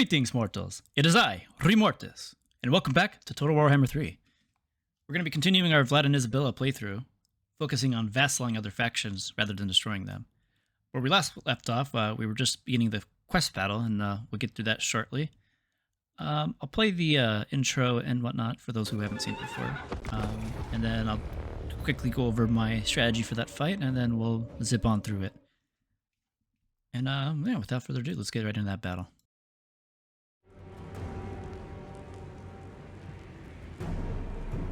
Greetings, mortals. It is I, Remortis, and welcome back to Total Warhammer 3. We're going to be continuing our Vlad and Isabella playthrough, focusing on vassaling other factions rather than destroying them. Where we last left off, we were just beginning the quest battle, and we'll get through that shortly. I'll play the intro and whatnot for those who haven't seen it before, and then I'll quickly go over my strategy for that fight, and then we'll zip on through it. And yeah, without further ado, let's get right into that battle.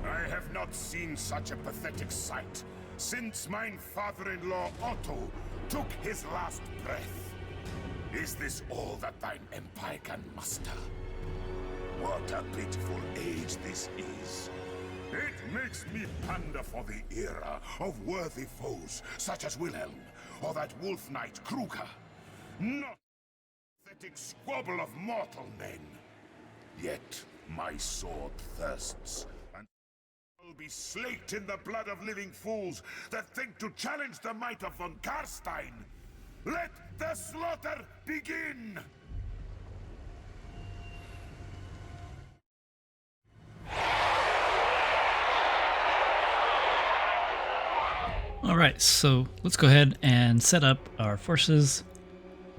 I have not seen such a pathetic sight since mine father-in-law Otto took his last breath. Is this all that thine empire can muster? What a pitiful age this is. It makes me ponder for the era of worthy foes such as Wilhelm or that wolf knight Kruger. Not a pathetic squabble of mortal men. Yet my sword thirsts, and will be slaked in the blood of living fools that think to challenge the might of von Carstein. Let the slaughter begin! Alright, so let's go ahead and set up our forces.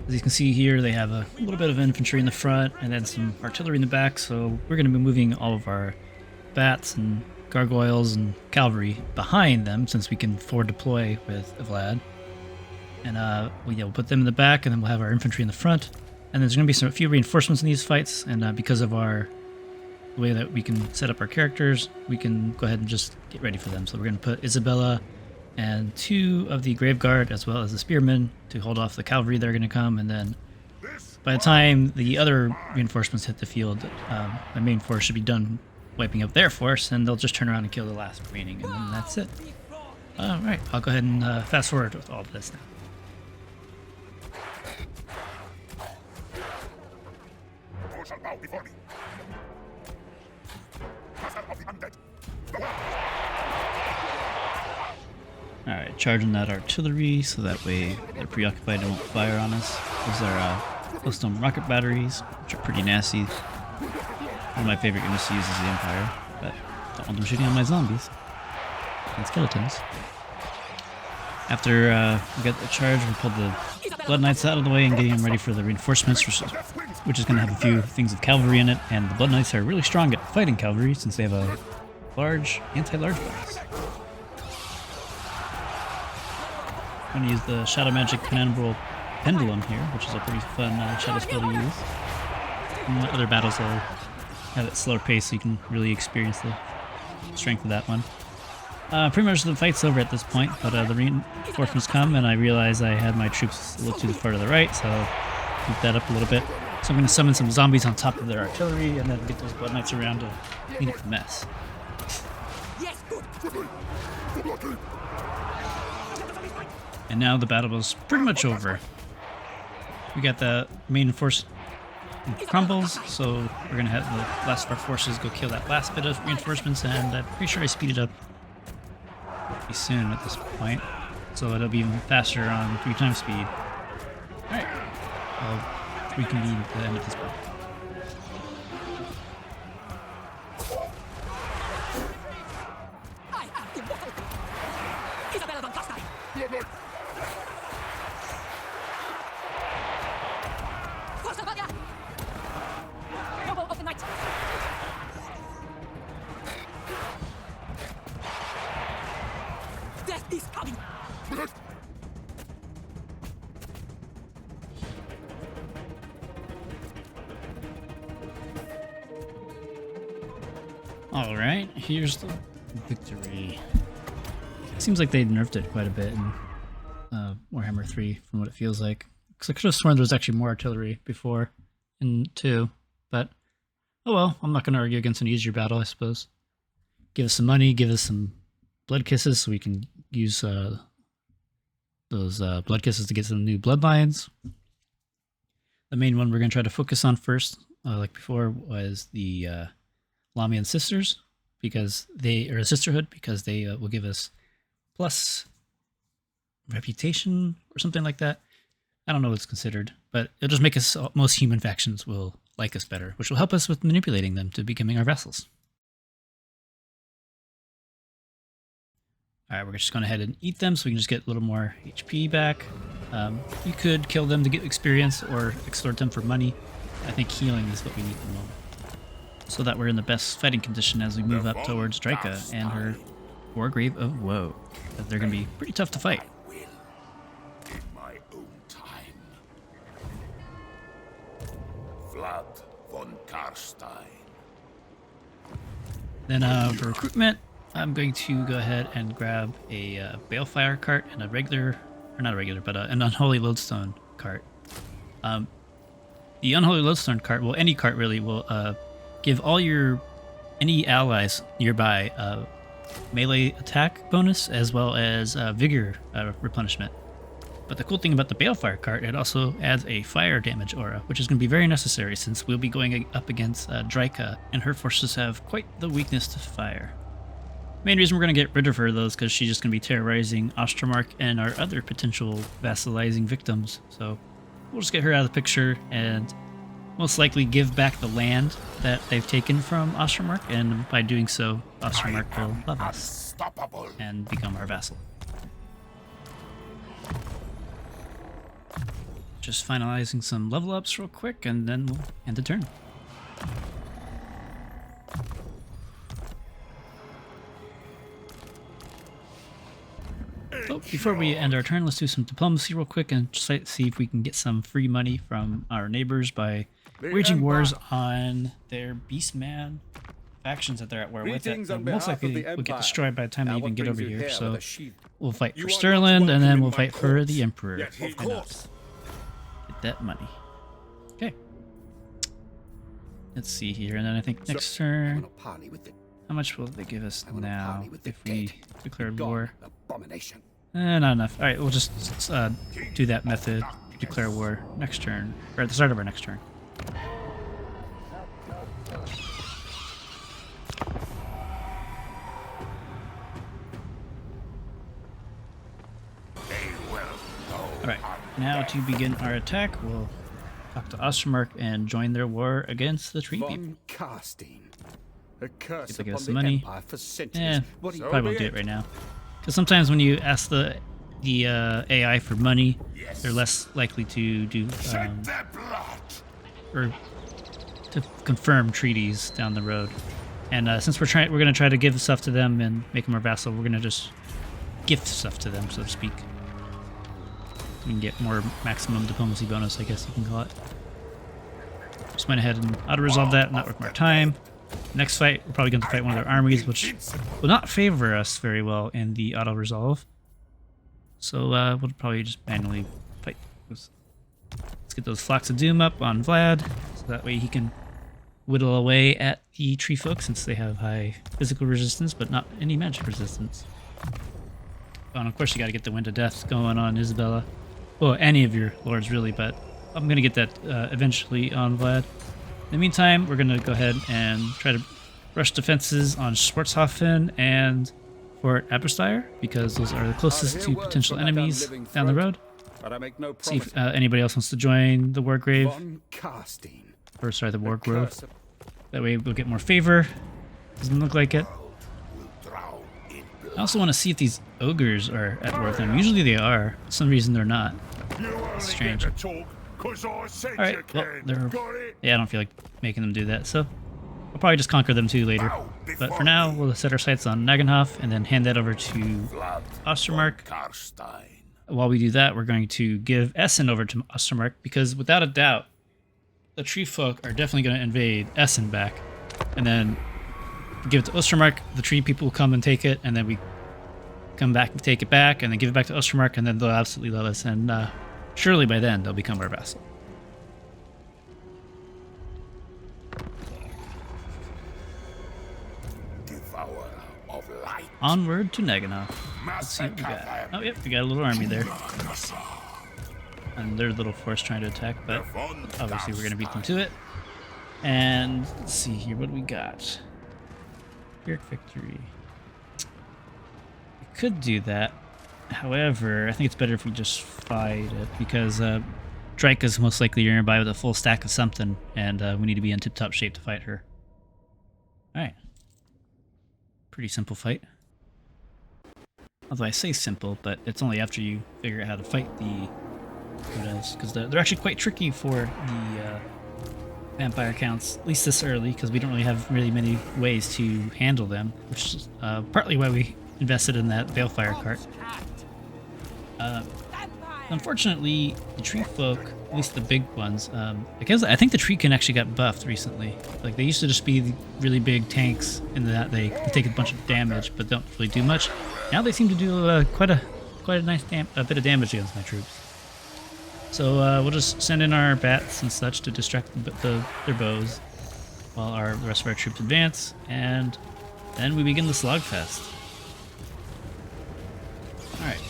As you can see here, they have a little bit of infantry in the front and then some artillery in the back, so we're going to be moving all of our bats and gargoyles and cavalry behind them since we can forward deploy with Vlad. And we'll put them in the back, and then we'll have our infantry in the front. And there's going to be a few reinforcements in these fights, and because of the way that we can set up our characters, we can go ahead and just get ready for them. So we're going to put Isabella and 2 of the Grave Guard as well as the Spearmen to hold off the cavalry that are going to come, and then by the time the other reinforcements hit the field, my main force should be done wiping up their force, and they'll just turn around and kill the last remaining, and then that's it. Alright, I'll go ahead and fast forward with all of this now. Who shall bow before me? Master of the undead. Alright, charging that artillery so that way they're preoccupied and won't fire on us. Those are Glowstone rocket batteries, which are pretty nasty. One of my favorite units to use is the Empire, but don't want them shooting on my zombies and skeletons. After we get the charge, we pull the Blood Knights out of the way and getting them ready for the reinforcements, which is going to have a few things of cavalry in it. And the Blood Knights are really strong at fighting cavalry since they have a large anti-large bonus. I'm going to use the Shadow Magic Penumbral Pendulum here, which is a pretty fun shadow spell to use. And other battles will have it slower pace so you can really experience the strength of that one. Pretty much the fight's over at this point, but the reinforcements come and I realize I had my troops a little too far to the right, so I'll keep that up a little bit. So I'm going to summon some zombies on top of their artillery and then get those Blood Knights around to clean up the mess. And now the battle is pretty much over. We got the main force crumbles, so we're going to have the last of our forces go kill that last bit of reinforcements, and I'm pretty sure I speeded up pretty soon at this point, so it'll be even faster on 3 times speed. Alright, I'll reconvene at the end of this battle. Isabella von Carstein! Noble of the night! Death is coming! Alright, here's the victory. Seems like they nerfed it quite a bit in Warhammer 3 from what it feels like. Because I could have sworn there was actually more artillery before in 2. But, oh well, I'm not going to argue against an easier battle, I suppose. Give us some money, give us some blood kisses so we can use those blood kisses to get some new bloodlines. The main one we're going to try to focus on first, like before, was the Lamian Sisters, because they are a sisterhood, because they will give us plus reputation or something like that I don't know what's considered, but it'll just make us, most human factions will like us better, which will help us with manipulating them to becoming our vassals. Alright, we're just going ahead and eat them so we can just get a little more HP back. You could kill them to get experience or extort them for money. I think healing is what we need at the moment, so that we're in the best fighting condition as we move up towards Draika and her Wargrave of Woe. They're going to be pretty tough to fight. In my own time. Vlad von Carstein. Then for recruitment, I'm going to go ahead and grab a Balefire cart and a regular, or not a regular, but an Unholy Lodestone cart. The Unholy Lodestone cart, well, any cart really, will give all any allies nearby melee attack bonus as well as vigor replenishment. But the cool thing about the Balefire cart, it also adds a fire damage aura, which is going to be very necessary since we'll be going up against Draika, and her forces have quite the weakness to fire. Main reason we're going to get rid of her, though, is because she's just going to be terrorizing Ostermark and our other potential vassalizing victims. So we'll just get her out of the picture and most likely give back the land that they've taken from Ostermark, and by doing so, Ostermark will love us and become our vassal. Just finalizing some level ups real quick, and then we'll end the turn. Oh, before we end our turn, let's do some diplomacy real quick and just see if we can get some free money from our neighbors by waging wars on their Beastman factions that they're at war with. That most likely will get destroyed by the time they even get over here. So we'll fight for Sterling, and then we'll fight for the Emperor. Why not? Get that money. Okay. Let's see here, and then I think next turn, how much will they give us now if we declared war? Not enough. Alright, we'll just do that method, declare war next turn, or at the start of our next turn. Alright, now to begin our attack, we'll talk to Ostermark and join their war against the tree people. Carstein. A curse If they give us upon some the money. Empire for centuries. Probably won't do it right now. Because sometimes when you ask the AI for money, they're less likely to do or to confirm treaties down the road. And since we're going to try to give stuff to them and make them our vassal, we're going to just gift stuff to them, so to speak. We can get more maximum diplomacy bonus, I guess you can call it. Just went ahead and auto-resolve that, not worth more time. Next fight, we're probably going to fight one of their armies, which will not favor us very well in the auto-resolve. So we'll probably just manually fight. Let's get those Flocks of Doom up on Vlad, so that way he can whittle away at the tree folk, since they have high physical resistance, but not any magic resistance. Oh, and of course you got to get the Wind of Death going on Isabella. Well, any of your lords, really, but I'm going to get that eventually on Vlad. In the meantime, we're going to go ahead and try to rush defenses on Schwarzhofen and Fort Aberstyre, because those are the closest to potential enemies down the road. See if anybody else wants to join the Wargrave. Or sorry, the Wargrove. That way we'll get more favor. Doesn't look like it. I also want to see if these ogres are at war with them. Usually they are. For some reason they're not. It's strange. Alright, well, yeah, I don't feel like making them do that, so I'll probably just conquer them too later. But for now, we'll set our sights on Nagenhof and then hand that over to Ostermark. While we do that, we're going to give Essen over to Ostermark, because without a doubt, the tree folk are definitely going to invade Essen back. And then give it to Ostermark, the tree people will come and take it, and then we come back and take it back, and then give it back to Ostermark, and then they'll absolutely love us, and surely by then they'll become our vassal. Onward to Nagenhof. Let's see what we got. Oh, yep, we got a little army there. And their little force trying to attack, but obviously we're going to beat them to it. And let's see here, what do we got? Pyrrhic victory. We could do that. However, I think it's better if we just fight it, because Drika's most likely nearby with a full stack of something, and we need to be in tip-top shape to fight her. Alright. Pretty simple fight. Although I say simple, but it's only after you figure out how to fight the Kudos, because they're actually quite tricky for the vampire counts, at least this early, because we don't really have really many ways to handle them, which is partly why we invested in that Balefire cart. Unfortunately, the tree folk, at least the big ones, I think the treemen actually got buffed recently. Like, they used to just be really big tanks in that they take a bunch of damage but don't really do much. Now they seem to do quite a nice bit of damage against my troops. So we'll just send in our bats and such to distract their bows while the rest of our troops advance, and then we begin the slogfest. Alright.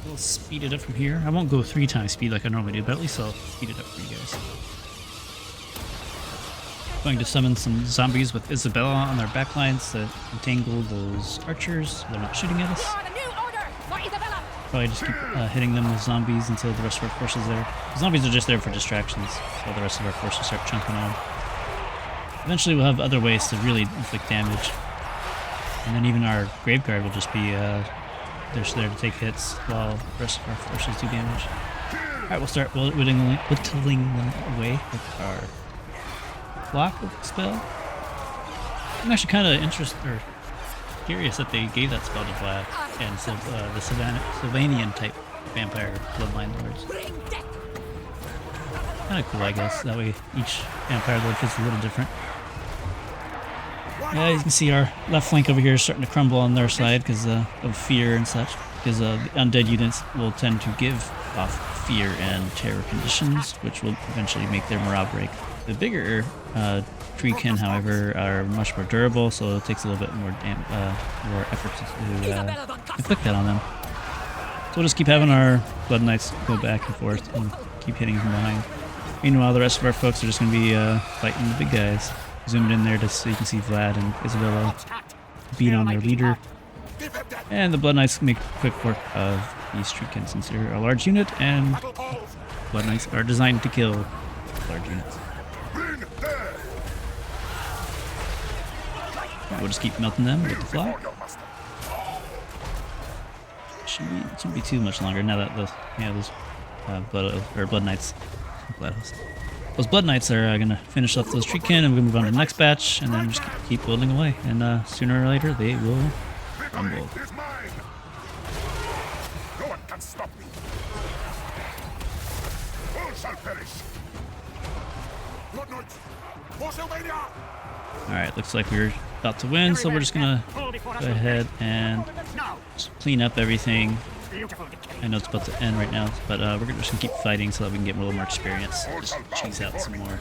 We'll speed it up from here. I won't go 3 times speed like I normally do, but at least I'll speed it up for you guys. Going to summon some zombies with Isabella on their backlines to entangle those archers so they're not shooting at us. Probably just keep hitting them with zombies until the rest of our forces there. Zombies are just there for distractions while the rest of our forces start chunking on. Eventually we'll have other ways to really inflict damage. And then even our Graveguard will just be they're just there to take hits while the rest of our forces do damage. Alright, we'll start whittling them away with our block with the spell. I'm actually kind of curious that they gave that spell to Vlad and the Sylvanian type vampire bloodline lords. Kind of cool, I guess. That way each vampire lord feels a little different. Yeah, you can see our left flank over here is starting to crumble on their side because of fear and such. Because the undead units will tend to give off fear and terror conditions, which will eventually make their morale break. The bigger treemen, however, are much more durable, so it takes a little bit more effort to inflict that on them. So we'll just keep having our Blood Knights go back and forth and keep hitting from behind. Meanwhile, the rest of our folks are just going to be fighting the big guys. Zoomed in there just so you can see Vlad and Isabella beat on their leader. And the Blood Knights make quick work of these treemen since they're a large unit, and Blood Knights are designed to kill large units. We'll just keep melting them with the flag. Shouldn't be too much longer now that those Blood Knights, those Blood Knights are gonna finish up those treemen, and we're gonna move on to the next batch, and then just keep building away. And sooner or later they will crumble. No one can stop me. All shall perish. Blood Knights, for Sylvania! Alright, looks like we're about to win, so we're just gonna go ahead and just clean up everything. I know it's about to end right now, but we're just gonna keep fighting so that we can get a little more experience. Just chase out some more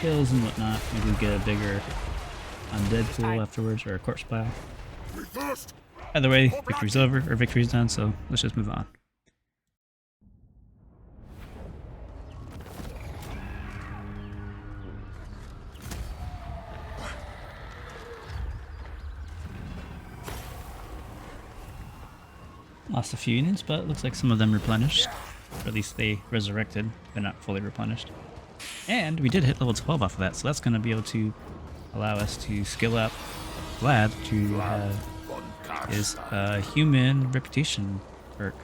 kills and whatnot. Maybe we get a bigger undead pool afterwards, or a corpse pile. Either way, victory's over, or victory's done, so let's just move on. Lost a few units, but it looks like some of them replenished. Or at least they resurrected. They're not fully replenished. And we did hit level 12 off of that, so that's going to be able to allow us to skill up Vlad to have his human reputation perk.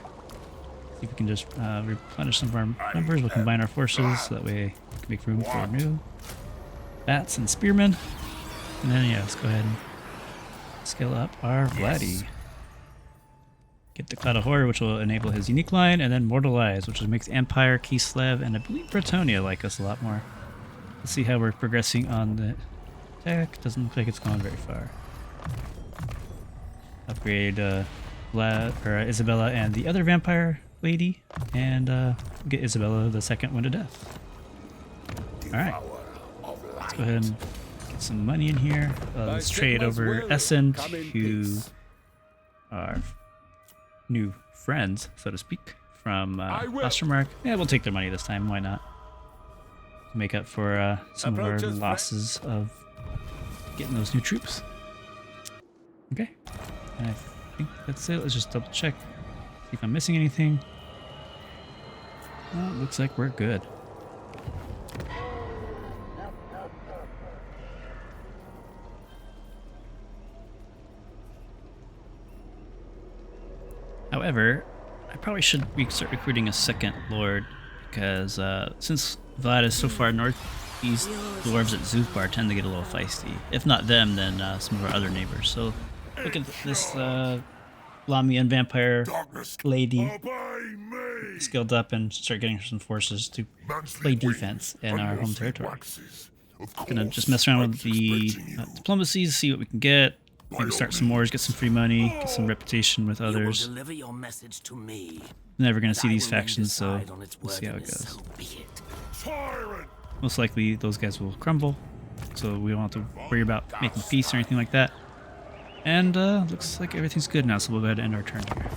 See if we can just replenish some of our numbers. We'll combine our forces so that way we can make room for new bats and spearmen. And then, yeah, let's go ahead and skill up our Vladdy. Get the Cloud of Horror, which will enable his unique line, and then Mortal Eyes, which makes Empire, Kislev, and I believe Bretonia like us a lot more. Let's see how we're progressing on the attack. Doesn't look like it's going very far. Upgrade Vlad, or Isabella and the other vampire lady, and get Isabella the second one to death. Alright. Let's go ahead and get some money in here. Let's trade over Essen to our new friends, so to speak, from Ostermark. Yeah, we'll take their money this time, why not? To make up for some of our losses of getting those new troops. Okay, and I think that's it. Let's just double check, see if I'm missing anything. Well, looks like we're good. However, I probably should start recruiting a second lord, because since Vlad is so far northeast, the dwarves at Zufbar tend to get a little feisty. If not them, then some of our other neighbors. So look at this Lamian vampire lady skilled up and start getting some forces to play defense in our home territory. Gonna just mess around with the diplomacies, see what we can get. Maybe start some wars, get some free money, get some reputation with others. Deliver your message to me. Never gonna see I these will then factions, so decide on its we'll see how it worthiness, goes. so be it. Tyrant! Most likely those guys will crumble, so we don't have to worry about making peace or anything like that. And looks like everything's good now, so we'll go ahead and end our turn here.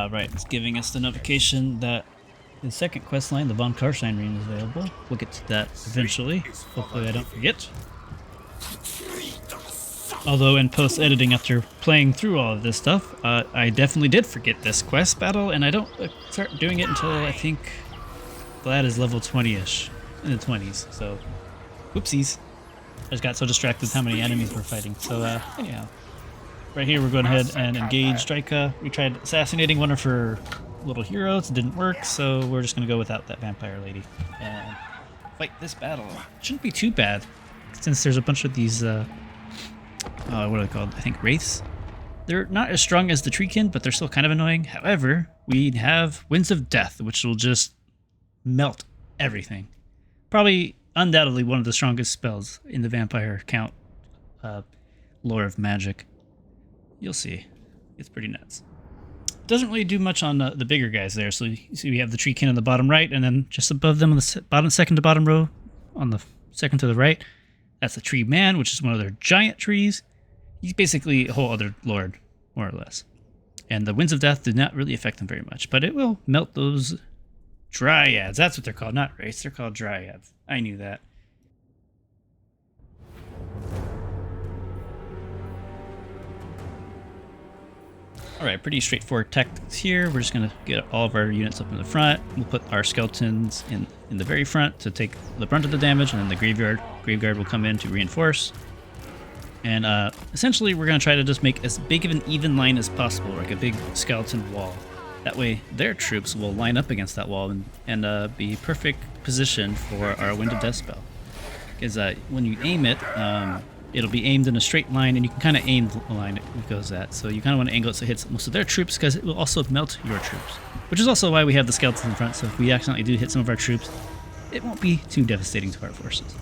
Right, it's giving us the notification that the second quest line, the von Carstein ring, is available. We'll get to that eventually. Hopefully I don't forget. Although in post-editing, after playing through all of this stuff, I definitely did forget this quest battle, and I don't start doing it until I think Vlad is level 20-ish, in the 20s, so whoopsies. I just got so distracted with how many enemies we're fighting, so anyhow. Right here, we're going ahead and engage Draika. We tried assassinating one of her little heroes. It didn't work, so we're just going to go without that vampire lady and fight this battle. Shouldn't be too bad, since there's a bunch of these, what are they called? I think wraiths. They're not as strong as the treemen, but they're still kind of annoying. However, we have Winds of Death, which will just melt everything. Probably, undoubtedly, one of the strongest spells in the vampire count lore of magic. You'll see. It's pretty nuts. Doesn't really do much on the bigger guys there. So you see we have the treekin on the bottom right, and then just above them on the bottom second to bottom row, on the second to the right, that's the tree man, which is one of their giant trees. He's basically a whole other lord, more or less. And the Winds of Death do not really affect them very much, but it will melt those dryads. That's what they're called, not wraiths. They're called dryads. I knew that. Alright, pretty straightforward tactics here. We're just going to get all of our units up in the front. We'll put our skeletons in the very front to take the brunt of the damage, and then the graveyard will come in to reinforce. And essentially we're going to try to just make as big of an even line as possible, like a big skeleton wall. That way their troops will line up against that wall and be perfect position for our Wind of Death spell. Because when you aim it, it'll be aimed in a straight line, and you can kind of aim the line it goes at. So you kind of want to angle it so it hits most of their troops, because it will also melt your troops. Which is also why we have the skeletons in front, so if we accidentally do hit some of our troops, it won't be too devastating to our forces.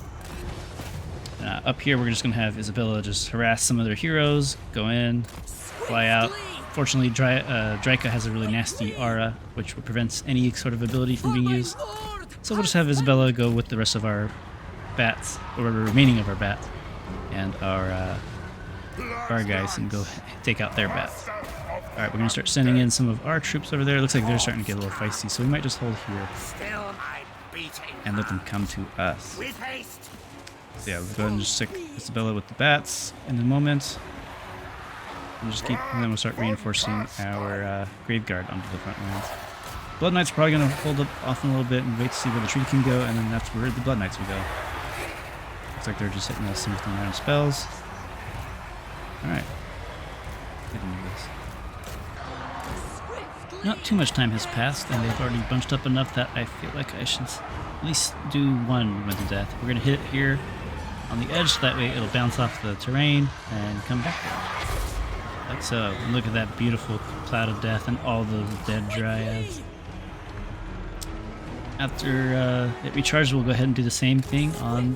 Up here, we're just going to have Isabella just harass some of their heroes, go in, fly out. Fortunately, Draika has a really nasty aura, which prevents any sort of ability from being used. So we'll just have Isabella go with the rest of our bats, or the remaining of our bats, and our guys, and go take out their bats. Alright, we're going to start sending in some of our troops over there. It looks like they're starting to get a little feisty, so we might just hold here and let them come to us. So yeah, we'll go ahead and just stick Isabella with the bats in the moment. And just keep, and then we'll start reinforcing our Graveguard onto the front lines. Blood Knights are probably going to hold up off a little bit and wait to see where the tree can go, and then that's where the Blood Knights will go. Looks like they're just hitting us with some random spells. Alright. Not too much time has passed, and they've already bunched up enough that I feel like I should at least do one Wind of Death. We're going to hit it here on the edge, so that way it'll bounce off the terrain and come back there. Like so. And look at that beautiful cloud of death and all those dead dryads. After it recharges, we'll go ahead and do the same thing on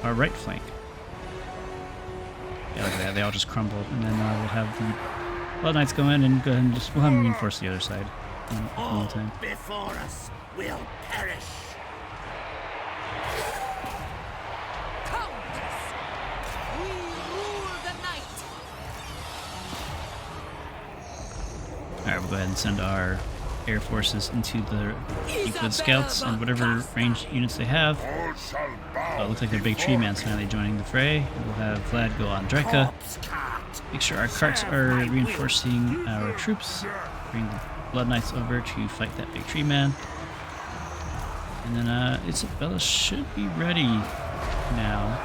our right flank. Yeah, look at that. They all just crumble. And then we'll have the Blood Knights go in and go ahead and we'll have them reinforce the other side. at the All meantime. before us will perish. Countess! We rule the night! Alright, we'll go ahead and send our air forces into the deep wood scouts and whatever ranged units they have. All shall bow. Oh, it looks like the big tree man's finally joining the fray. We'll have Vlad go on Draca. Corpse cart. Make sure our carts are reinforcing our troops. Bring the Blood Knights over to fight that big tree man. And then Isabella should be ready now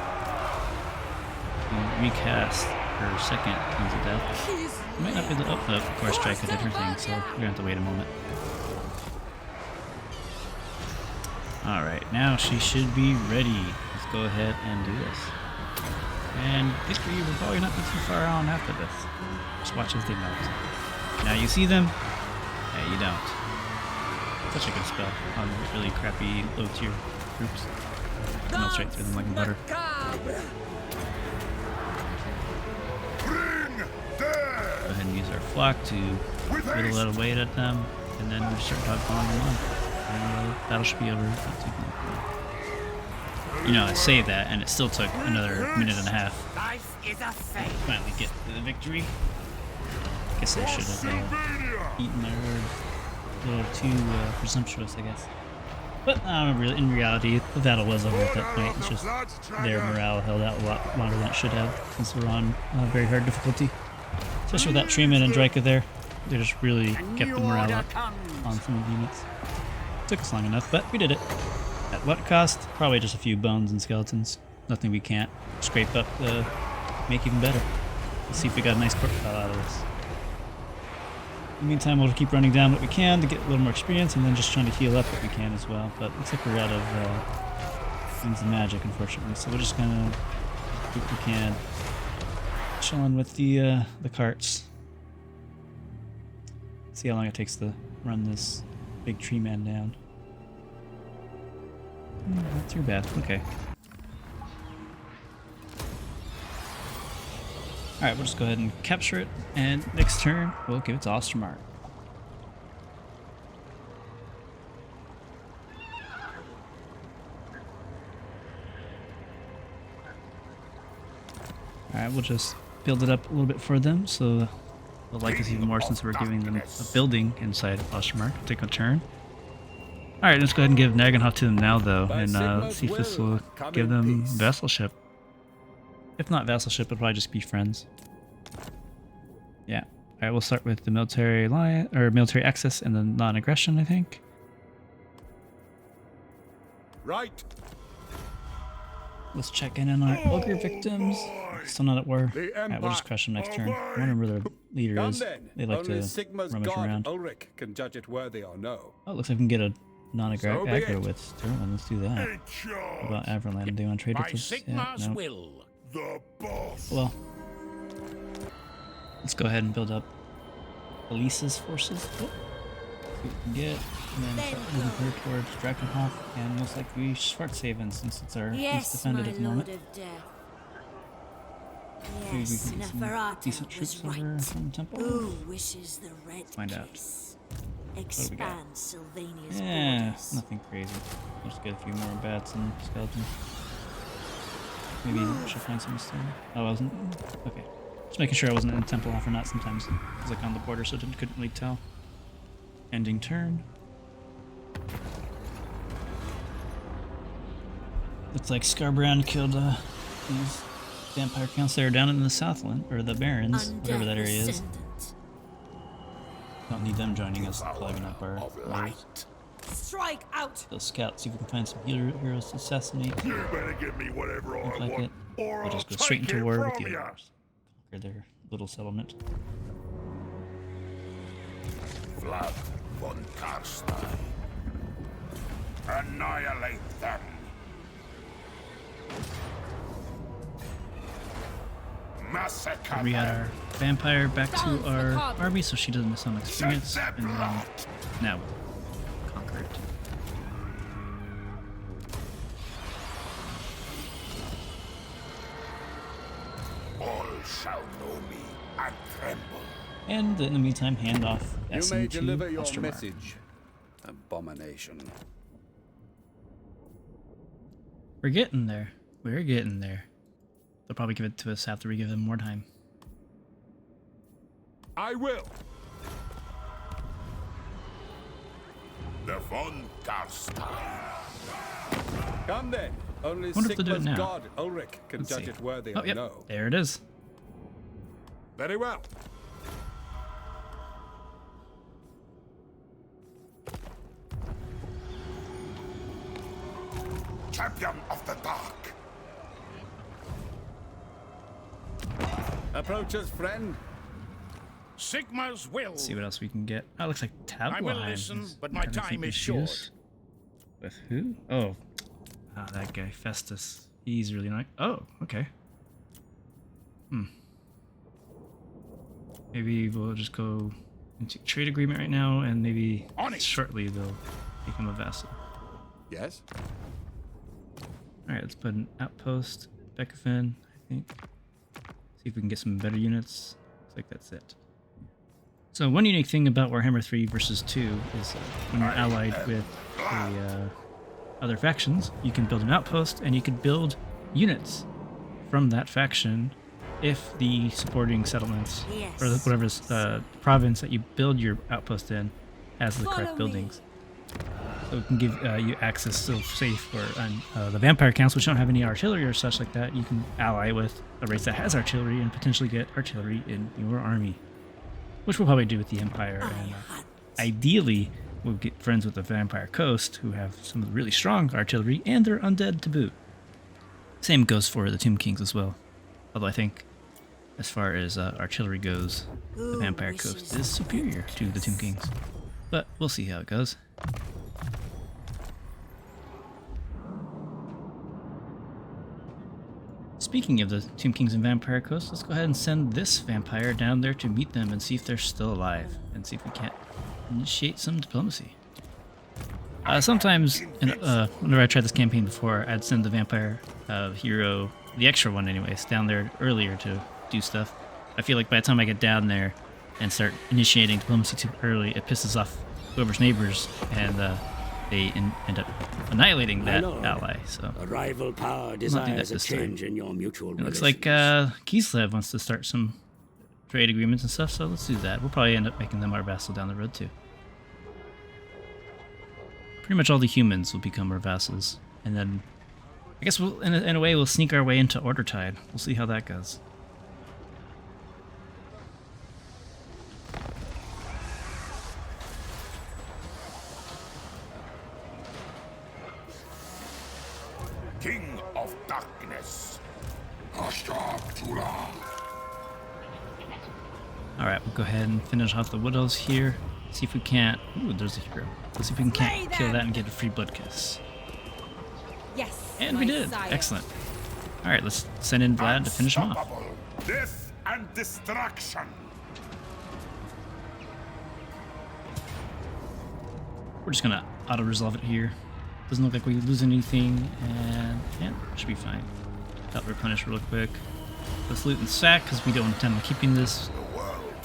to recast her second Queens of Death. He's Might not be the of course Draca did her thing, so we're gonna have to wait a moment. Alright, now she should be ready. Let's go ahead and do this. And victory will probably not be too far on after this. Just watch as they melt. Now you see them, yeah, you don't. Such a good spell on really crappy low tier troops. Melts right through them like butter. Macabre! Bring them. Go ahead and use our flock to put a lot of weight at them, and then we start dogpilling them on. And battle should be over. Not too long. You know, I saved that, and it still took another minute and a half Life is a fate. to finally get to the victory. Guess I should have eaten their word. A little too presumptuous, I guess. But in reality, the battle was over at that point. It's just their morale held out a lot longer than it should have, since we're on very hard difficulty. Especially with that treemen and Draca there. They just really kept the morale up on some of the units. Took us long enough, but we did it. At what cost? Probably just a few bones and skeletons. Nothing we can't scrape up to make even better. Let's see if we got a nice port file out of this. In the meantime, we'll keep running down what we can to get a little more experience, and then just trying to heal up what we can as well. But looks like we're out of things of magic, unfortunately. So we're just gonna do what we can. Chilling with the carts. See how long it takes to run this big tree man down. Not too bad. Okay. Alright, we'll just go ahead and capture it, and next turn, we'll give it to Ostermark. Alright, we'll just build it up a little bit for them, so they'll like us even more since we're giving them a building inside Ostermark. Take a turn. Alright, let's go ahead and give Nagenhof to them now, though, and see if this will give them vassalship. If not vassalship, it'll probably just be friends. Yeah. Alright, we'll start with the military alliance, or military access and the non-aggression, I think. Right. Let's check in on our ogre victims. Still not at war. Alright, we'll just crush them next turn. I wonder where their leader Come is. then. They like Only to Sigma's rummage god around. Ulrich can judge it worthy or no. Oh, looks like we can get a So non-aggro be it. with Sterling. Let's do that. What about Averland? Do you want to trade By with us? Sigma's no. will. The boss. Well, let's go ahead and build up Elisa's forces. Oh, see what we can get. And then start moving her towards Dragenhof, and most likely Schwarzhaven, since it's our least Yes, defended my at the moment. lord of death. Maybe we Yes, can get some Neferata decent was troops over right. from the temple. Who wishes the red Find out. case? we got? Expand Sylvania's Yeah, borders. nothing crazy. We'll just get a few more bats and skeletons. Maybe I should find some still. Oh, I wasn't. Okay. Just making sure I wasn't in the temple off or not. Sometimes it was like on the border, so I couldn't really tell. Ending turn. Looks like Scarbrand killed these vampire counts that are down in the Southland, or the Barrens, whatever that area is. Descendant. Don't need them joining us, plugging up our Of wars. light. Strike out! They'll scout, see if we can find some heroes to assassinate. You better give me whatever I Look like want, it. or We'll I'll just go take straight into it war with from the ya. others. Conquer their little settlement. Vlad von Carstein. Annihilate them. Massacre We had them. our vampire back to Danse our Macabre. army, so she doesn't miss some experience. Set And then blood. now we'll conquer it. All shall know me and tremble. And in the meantime, hand off You Essen may to deliver your Ostermark. message. Abomination. We're getting there. We're getting there. They'll probably give it to us after we give them more time. I will. The von Carstein. Come then. Only Wonder if they'll do it Sigma's now. god Ulrich can Let's judge see. it worthy Oh, or yep. no. There it is. Very well. Champion of the dark. Approaches, friend. Sigma's will. Let's see what else we can get. Oh, it looks like I will Tableheim. listen, is but my trying to time think is of short. shoes. With who? Oh. Ah, that guy, Festus. He's really nice. Oh, okay. Maybe we'll just go into trade agreement right now, and maybe On it. shortly they'll become a vassal. Yes. Alright, let's put an outpost, Beckafin, I think. See if we can get some better units. Looks like that's it. So one unique thing about Warhammer 3 versus 2 is when you're allied with other factions, you can build an outpost and you can build units from that faction if the supporting settlements or Yes. whatever province that you build your outpost in has the Follow correct me. buildings. So it can give you access, so say for the Vampire Counts, which don't have any artillery or such like that, you can ally with a race that has artillery and potentially get artillery in your army. Which we'll probably do with the Empire. And ideally, we'll get friends with the Vampire Coast, who have some really strong artillery, and they're undead to boot. Same goes for the Tomb Kings as well. Although I think, as far as artillery goes, the Vampire Coast is superior to the Tomb Kings. But we'll see how it goes. Speaking of the Tomb Kings and Vampire Coast, let's go ahead and send this vampire down there to meet them and see if they're still alive, and see if we can't initiate some diplomacy. Sometimes, whenever I tried this campaign before, I'd send the vampire hero, the extra one anyways, down there earlier to do stuff. I feel like by the time I get down there and start initiating diplomacy too early, it pisses off whoever's neighbors, and they end up annihilating that ally. So A rival power do that desires a this time. change in your mutual it looks relations. like Kislev wants to start some trade agreements and stuff, so let's do that. We'll probably end up making them our vassal down the road too. Pretty much all the humans will become our vassals, and then I guess we'll, in a way, we'll sneak our way into Ordertide. We'll see how that goes. King of darkness. Alright, we'll go ahead and finish off the Wood Elves here. See if we can't... Ooh, there's a hero. Let's see if we can Slay kill them! that and get a free blood kiss. Yes. And my we did! sire. Excellent. Alright, let's send in Vlad to finish him off. Unstoppable. Death and destruction. We're just gonna auto-resolve it here. Doesn't look like we lose anything, and yeah, should be fine. Got replenish real quick. Let's loot and sack, because we don't intend on keeping this.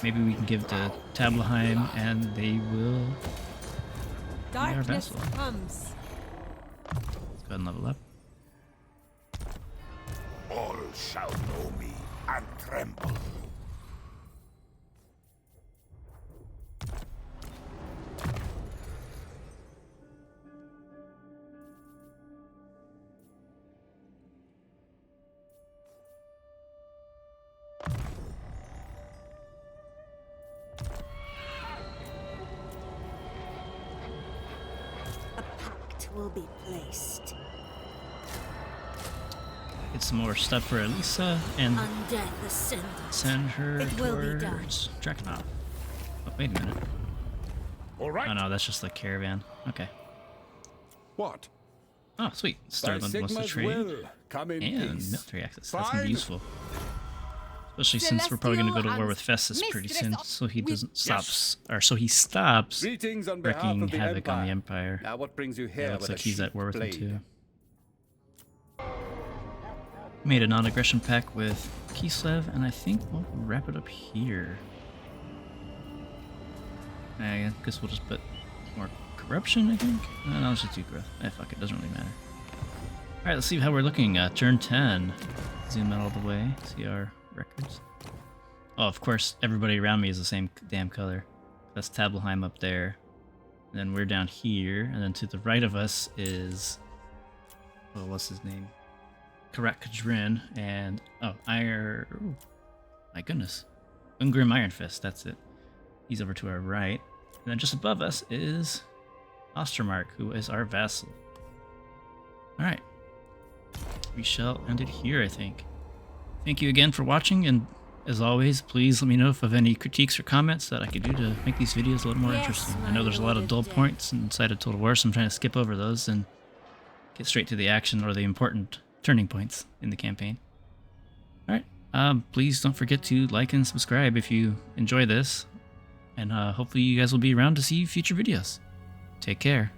Maybe we can give to Tableheim, and they will be our Darkness vassal. comes. Let's go ahead and level up. All shall know me and tremble. A pact will be placed. Get some more stuff for Elisa, and Undeath ascendant. send her It will be done. towards Drakenhof. Oh, wait a minute. All right. Oh no, that's just the caravan. Okay. What? Oh, sweet. By Starland wants to Sigma's trade. will, come in And peace. military access. That's gonna be Fine. useful. Especially since we're probably gonna go to war with Festus Celestial pretty and soon, so he mistress doesn't stops, or so he stops Greetings on behalf wreaking of the havoc on the Empire. Empire. Now what brings you Yeah, here looks with like a he's at sheathed war with him blade? too. Made a non-aggression pact with Kislev, and I think we'll wrap it up here. I guess we'll just put more corruption, I think? No, let's just do growth. Fuck it, doesn't really matter. Alright, let's see how we're looking. Turn 10. Zoom out all the way, see our records. Oh, of course, everybody around me is the same damn color. That's Tabelheim up there. And then we're down here, and then to the right of us is... oh, what's his name? Karat Kadrin, and... oh, oh, my goodness. Ungrim Iron Fist, that's it. He's over to our right. And then just above us is Ostermark, who is our vassal. Alright. We shall end it here, I think. Thank you again for watching, and as always, please let me know if you have any critiques or comments that I could do to make these videos a little more interesting. I know there's a lot of dull points inside of Total War, so I'm trying to skip over those and get straight to the action or the important turning points in the campaign. Alright, please don't forget to like and subscribe if you enjoy this, and hopefully you guys will be around to see future videos. Take care,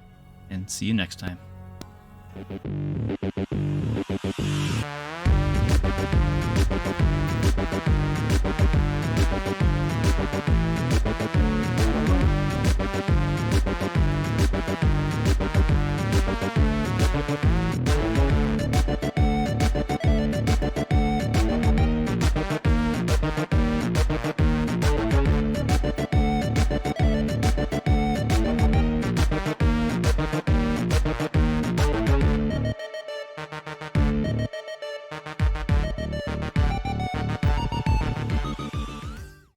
and see you next time.